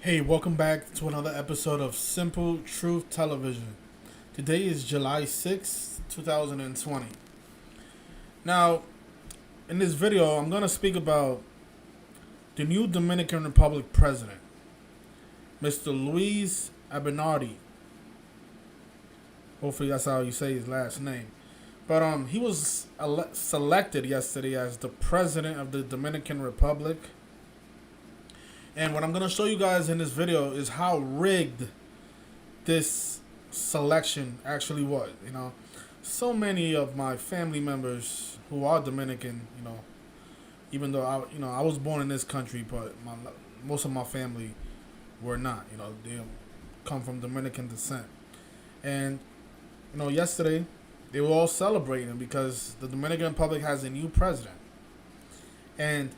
Hey, welcome back to another episode of Simple Truth Television. Today is July 6th, 2020. Now, in this video, I'm going to speak about the new Dominican Republic president, Mr. Luis Abinader. Hopefully that's how you say his last name. But he was selected yesterday as the president of the Dominican Republic. And what I'm going to show you guys in this video is how rigged this selection actually was. So many of my family members who are Dominican, even though I was born in this country, but most of my family were not. They come from Dominican descent. And, yesterday they were all celebrating because the Dominican Republic has a new president. And,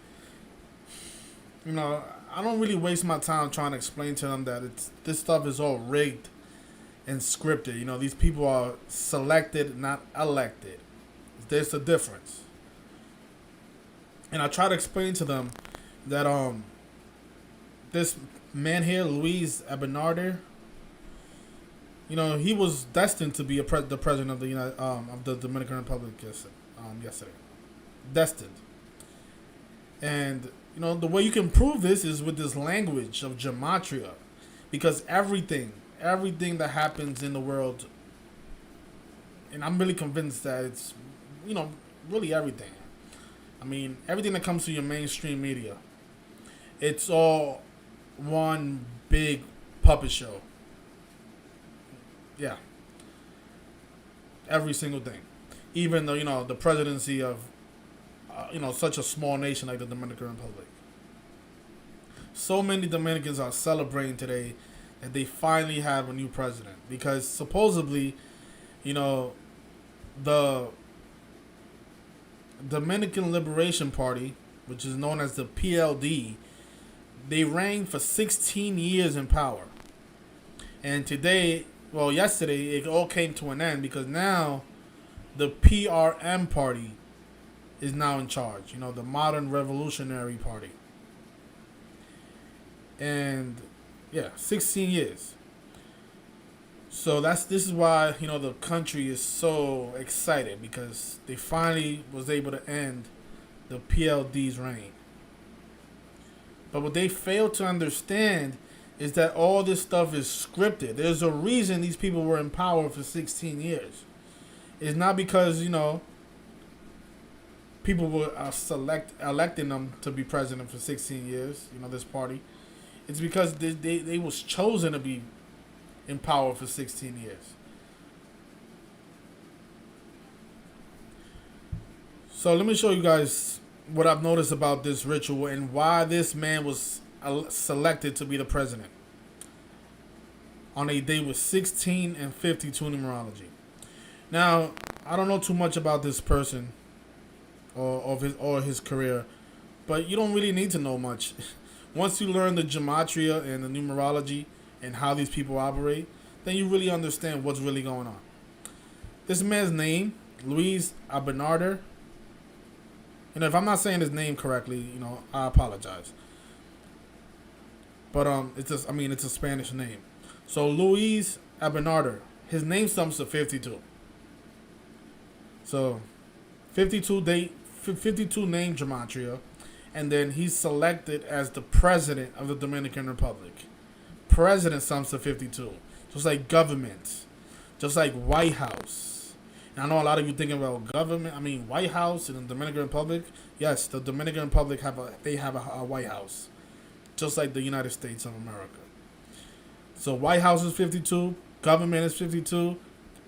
I don't really waste my time trying to explain to them that this stuff is all rigged and scripted. These people are selected, not elected. There's a difference. And I try to explain to them that this man here, Luis Abinader, he was destined to be the president of the Dominican Republic yesterday. Destined. And the way you can prove this is with this language of gematria, because everything that happens in the world, and I'm really convinced that it's, really everything. I mean, everything that comes to your mainstream media, it's all one big puppet show. Yeah. Every single thing. Even though, the presidency of such a small nation like the Dominican Republic. So many Dominicans are celebrating today that they finally have a new president, because supposedly, the Dominican Liberation Party, which is known as the PLD, they reigned for 16 years in power. And yesterday, it all came to an end because now the PRM party is now in charge, the Modern Revolutionary Party. And 16 years. So this is why, the country is so excited, because they finally was able to end the PLD's reign. But what they fail to understand is that all this stuff is scripted. There's a reason these people were in power for 16 years. It's not because, people were electing them to be president for 16 years, this party. It's because they was chosen to be in power for 16 years. So let me show you guys what I've noticed about this ritual and why this man was selected to be the president on a day with 16 and 52 numerology. Now, I don't know too much about this person or his career, but you don't really need to know much. Once you learn the gematria and the numerology and how these people operate, then you really understand what's really going on. This man's name, Luis Abinader, if I'm not saying his name correctly, I apologize. But it's a Spanish name. So Luis Abinader, his name sums to 52. So 52 name gematria, and then he's selected as the president of the Dominican Republic. President sums to 52. Just like government. Just like White House. And I know a lot of you thinking about government. White House in the Dominican Republic. Yes, the Dominican Republic have a White House. Just like the United States of America. So White House is 52. Government is 52.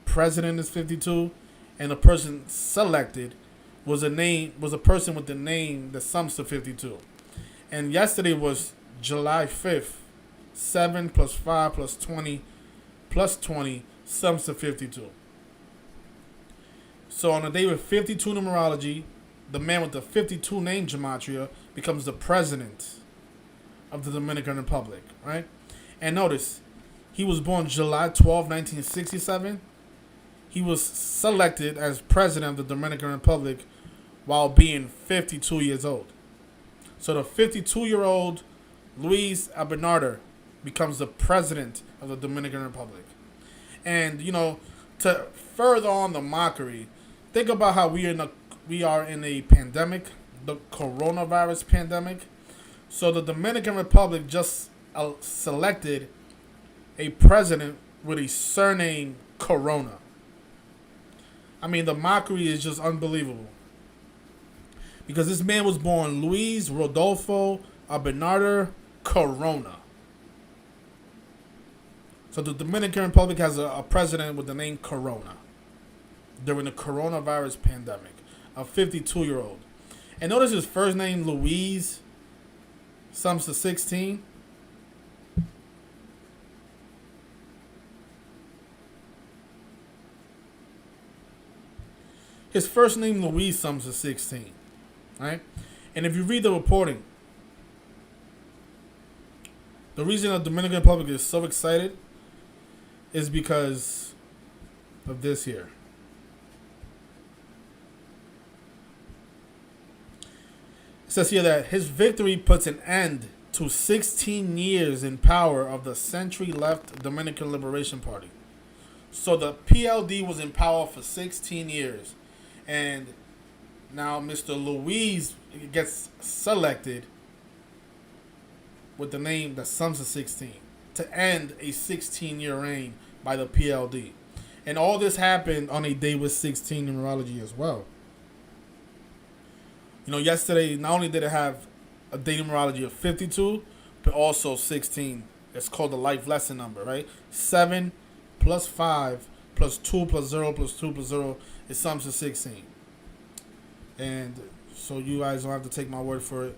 President is 52. And the person selected was a person with the name that sums to 52. And yesterday was July 5th. 7 plus 5 plus 20 plus 20 sums to 52. So on a day with 52 numerology, the man with the 52 name gematria becomes the president of the Dominican Republic, right? And notice, he was born July 12, 1967. He was selected as president of the Dominican Republic while being 52 years old. So the 52-year-old Luis Abinader becomes the president of the Dominican Republic. And to further on the mockery, think about how we are in a pandemic, the coronavirus pandemic. So the Dominican Republic just selected a president with a surname Corona. I mean, the mockery is just unbelievable. Because this man was born Luis Rodolfo Abinader Corona. So the Dominican Republic has a president with the name Corona during the coronavirus pandemic, a 52-year-old. And notice his first name, Luis, sums to 16. His first name, Luis, sums to 16. Right? And if you read the reporting, the reason the Dominican Republic is so excited is because of this here. It says here that his victory puts an end to 16 years in power of the century-left Dominican Liberation Party. So the PLD was in power for 16 years. And now Mr. Luis gets selected with the name that sums to 16 to end a 16-year reign by the PLD. And all this happened on a day with 16 numerology as well. Yesterday, not only did it have a day numerology of 52, but also 16. It's called the life lesson number, right? 7 plus 5 plus 2 plus 0 plus 2 plus 0 is sums to 16. And so you guys don't have to take my word for it.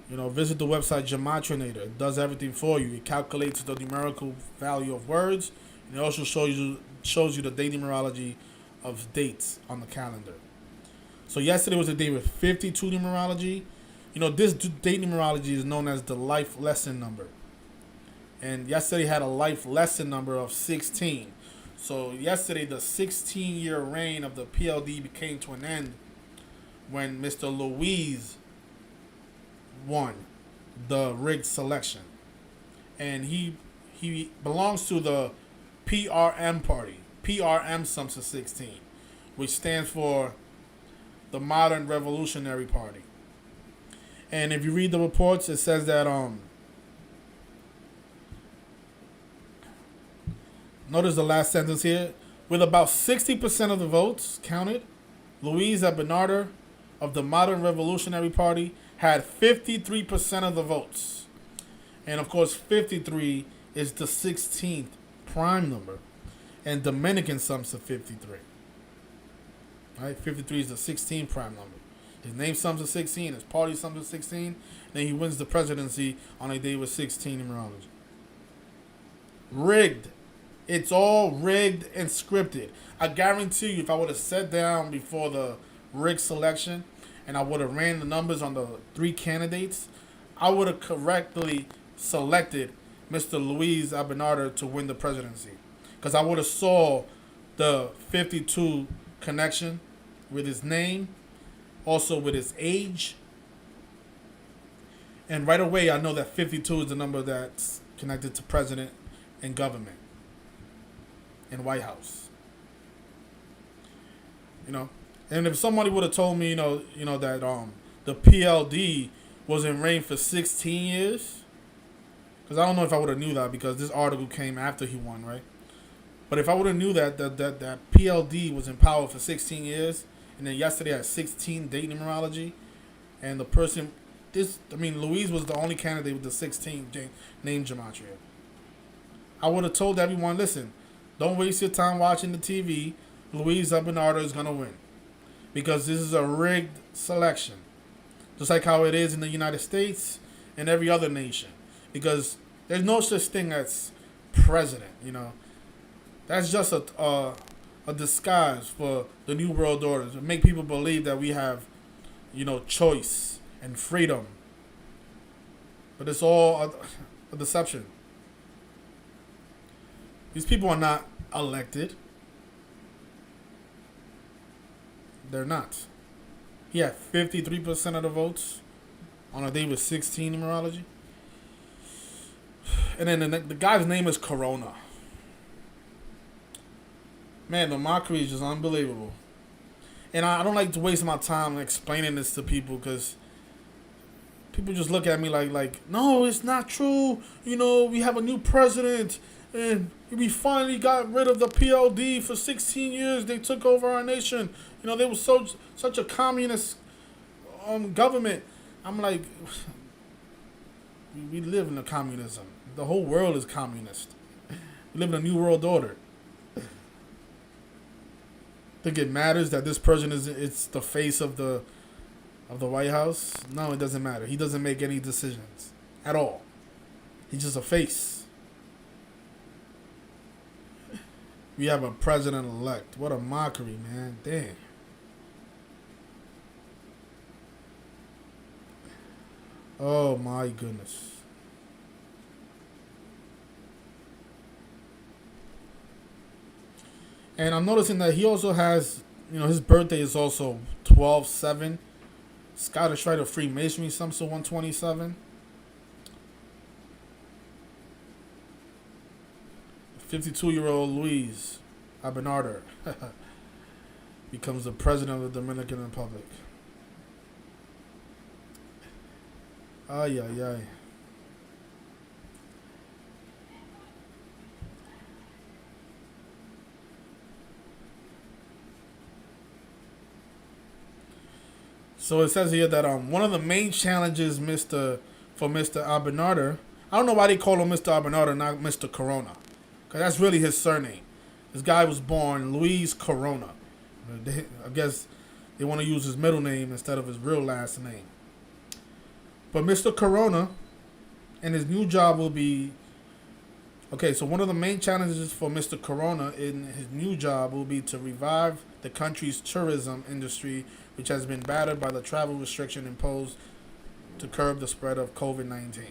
Visit the website Gematrinator. It does everything for you. It calculates the numerical value of words, and it also shows you the day numerology of dates on the calendar. So yesterday was a day with 52 numerology. This date numerology is known as the life lesson number. And yesterday had a life lesson number of 16. So yesterday, the 16-year reign of the PLD came to an end when Mr. Luis won the rigged selection. And he belongs to the PRM party. PRM sums to 16, which stands for the Modern Revolutionary Party. And if you read the reports, it says that notice the last sentence here. With about 60% of the votes counted, Luis Abinader of the Modern Revolutionary Party had 53% of the votes. And of course, 53 is the 16th prime number. And Dominican sums to 53. Right? 53 is the 16th prime number. His name sums to 16. His party sums to 16. Then he wins the presidency on a day with 16 numerology. Rigged. It's all rigged and scripted. I guarantee you, if I would have sat down before the rigged selection and I would have ran the numbers on the 3 candidates, I would have correctly selected Mr. Luis Abinader to win the presidency. Because I would have saw the 52 connection with his name, also with his age. And right away, I know that 52 is the number that's connected to president and government and White House. And if somebody would have told me, that the PLD was in reign for 16 years, because I don't know if I would have knew that because this article came after he won, right? But if I would have knew that PLD was in power for 16 years, and then yesterday had 16 date numerology, and the person, Luis was the only candidate with the 16 name gematria. I would have told everyone, listen, don't waste your time watching the TV. Luis Abinader is going to win. Because this is a rigged selection. Just like how it is in the United States and every other nation. Because there's no such thing as president, That's just a disguise for the New World Order. To make people believe that we have, choice and freedom. But it's all a deception. These people are not elected. They're not. He had 53% of the votes on a day with 16 numerology. And then the guy's name is Corona. Man, the mockery is just unbelievable. And I don't like to waste my time explaining this to people because people just look at me like, no, it's not true. You know, we have a new president, and we finally got rid of the PLD for 16 years. They took over our nation. You know, they were such a communist government. I'm like, we live in a communism. The whole world is communist. We live in a new world order. Think it matters that this person it's the face of the White House? No, it doesn't matter. He doesn't make any decisions at all. He's just a face. We have a president-elect. What a mockery, man. Damn. Oh my goodness. And I'm noticing that he also has, his birthday is also 12/7. Scottish Rite of Freemasonry, some so 127. 52-year-old Luis Abinader becomes the president of the Dominican Republic. Ay, ay, ay. So it says here that one of the main challenges for Mr. Abinader, I don't know why they call him Mr. Abinader, not Mr. Corona, because that's really his surname. This guy was born Luis Corona. I guess they want to use his middle name instead of his real last name. But Mr. Corona and his new job will be... Okay, so one of the main challenges for Mr. Corona in his new job will be to revive the country's tourism industry, which has been battered by the travel restriction imposed to curb the spread of COVID-19.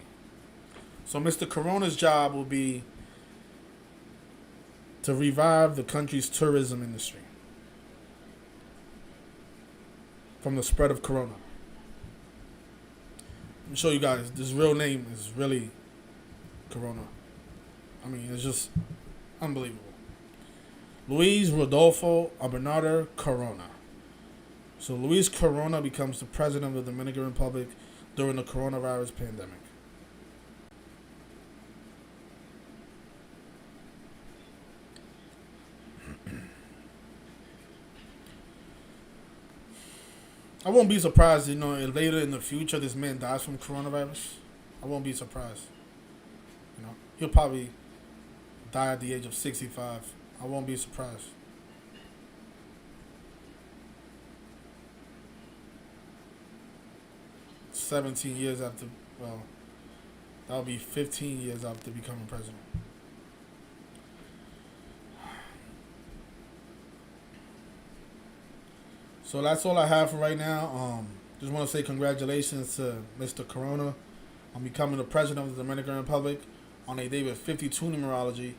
So Mr. Corona's job will be to revive the country's tourism industry from the spread of corona. Let me show you guys. This real name is really Corona. I mean, it's just unbelievable. Luis Rodolfo Abinader Corona. So Luis Corona becomes the president of the Dominican Republic during the coronavirus pandemic. I won't be surprised, if later in the future this man dies from coronavirus. I won't be surprised. He'll probably die at the age of 65. I won't be surprised. "17 years after, well, that'll be 15 years after becoming president." So that's all I have for right now. Just want to say congratulations to Mr. Corona on becoming the president of the Dominican Republic on a day with 52 numerology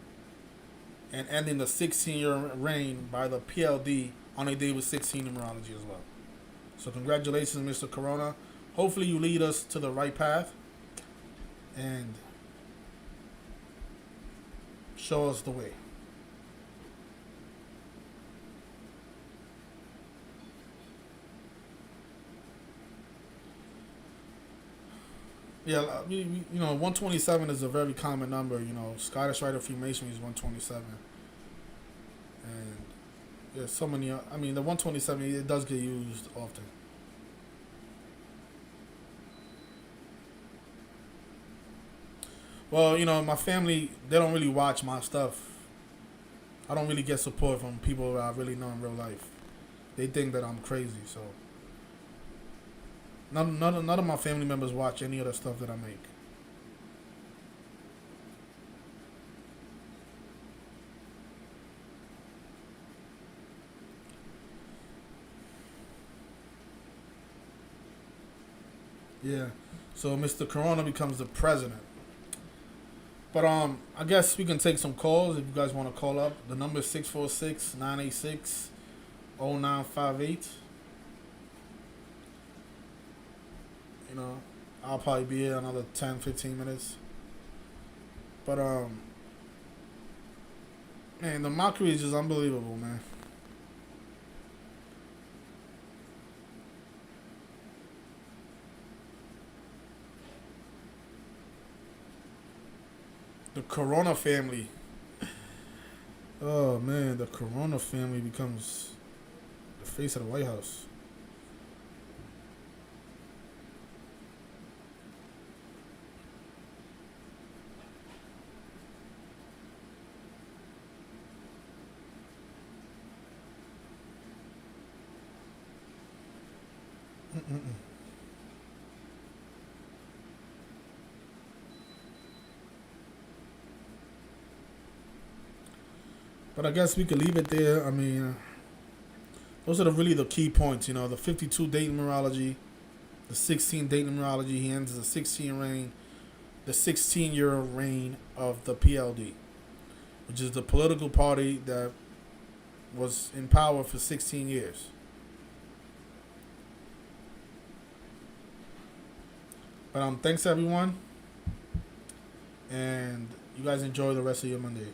and ending the 16-year reign by the PLD on a day with 16 numerology as well. So congratulations, Mr. Corona. Hopefully you lead us to the right path and show us the way. Yeah, 127 is a very common number. Scottish Rite of Freemasonry is 127. And there's so many, the 127, it does get used often. Well, my family, they don't really watch my stuff. I don't really get support from people that I really know in real life. They think that I'm crazy, so... None of my family members watch any of the stuff that I make. Yeah. So Mr. Corona becomes the president. But I guess we can take some calls if you guys want to call up. The number is 646-986-0958. I'll probably be here another 10, 15 minutes. But man, the mockery is just unbelievable, man. The Corona family. Oh man, the Corona family becomes the face of the White House. Mm-mm-mm. But I guess we could leave it there. I mean, those are really the key points. You know, the 52 date numerology, the 16 date numerology. He ends the 16 reign, the 16-year reign of the PLD, which is the political party that was in power for 16 years. But thanks everyone, and you guys enjoy the rest of your Monday.